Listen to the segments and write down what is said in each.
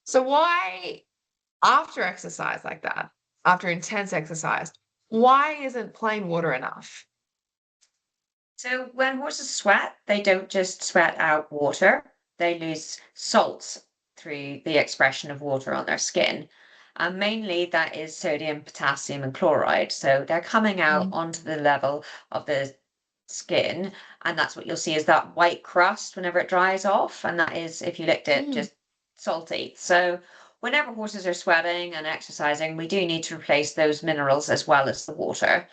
So why, after exercise like that, after intense exercise, why isn't plain water enough? So when horses sweat, they don't just sweat out water, they lose salts through the expression of water on their skin. And mainly that is sodium, potassium, and chloride. So they're coming out Mm. onto the level of the skin, and that's what you'll see is that white crust whenever it dries off. And that is, if you licked it, Mm. just salty. So whenever horses are sweating and exercising, we do need to replace those minerals as well as the water.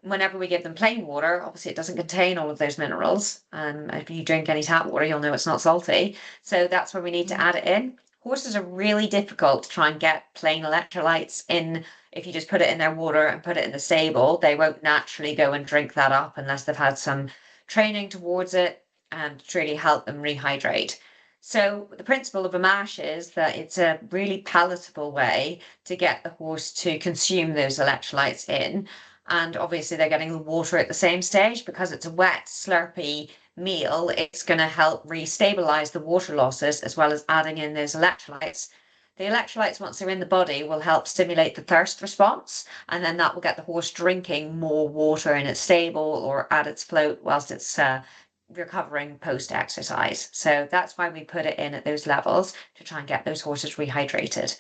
Whenever we give them plain water, obviously it doesn't contain all of those minerals. If you drink any tap water, you'll know it's not salty. So that's where we need to Mm. add it in. Horses are really difficult to try and get plain electrolytes in. If you just put it in their water and put it in the stable, they won't naturally go and drink that up unless they've had some training towards it and to really help them rehydrate. So the principle of a mash is that it's a really palatable way to get the horse to consume those electrolytes in, and obviously they're getting the water at the same stage because it's a wet, slurpy meal. It's going to help re-stabilize the water losses as well as adding in those electrolytes. The electrolytes, once they're in the body, will help stimulate the thirst response, and then that will get the horse drinking more water in its stable or at its float whilst it's recovering post-exercise. So that's why we put it in at those levels to try and get those horses rehydrated.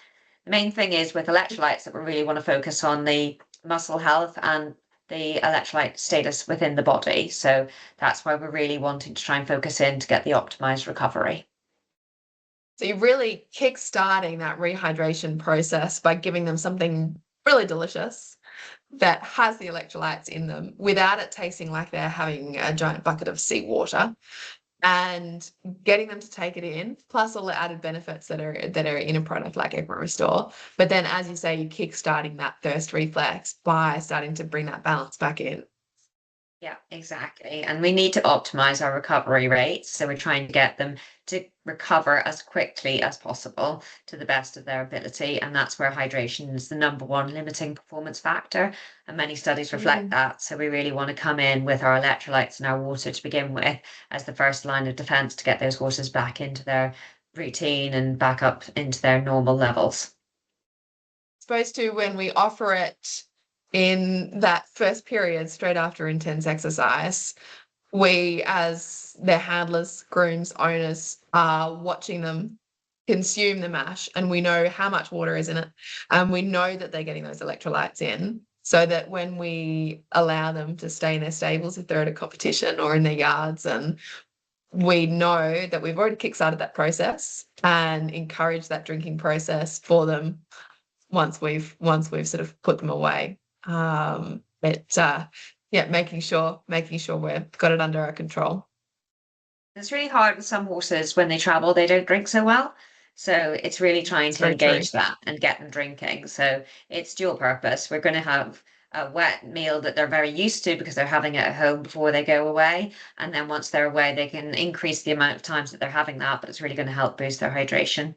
The main thing is with electrolytes that we really want to focus on the muscle health and the electrolyte status within the body. So that's why we're really wanting to try and focus in to get the optimized recovery. So you're really kick-starting that rehydration process by giving them something really delicious that has the electrolytes in them without it tasting like they're having a giant bucket of seawater, and getting them to take it in, plus all the added benefits that are in a product like Equi-Restore. But then, as you say, you're kick-starting that thirst reflex by starting to bring that balance back in. Yeah, exactly. And we need to optimize our recovery rates. So we're trying to get them to recover as quickly as possible to the best of their ability. And that's where hydration is the number one limiting performance factor. And many studies reflect Mm. that. So we really want to come in with our electrolytes and our water to begin with as the first line of defense to get those horses back into their routine and back up into their normal levels. Supposed to, when we offer it in that first period straight after intense exercise, we, as their handlers, grooms, owners, are watching them consume the mash, and we know how much water is in it, and we know that they're getting those electrolytes in, so that when we allow them to stay in their stables, if they're at a competition or in their yards, and we know that we've already kickstarted that process and encouraged that drinking process for them once we've sort of put them away. But yeah, making sure we've got it under our control. It's really hard with some horses when they travel, they don't drink so well. So it's really trying It's to very true. engage that and get them drinking. So it's dual purpose. We're going to have a wet meal that they're very used to because they're having it at home before they go away. And then once they're away, they can increase the amount of times that they're having that, but it's really going to help boost their hydration.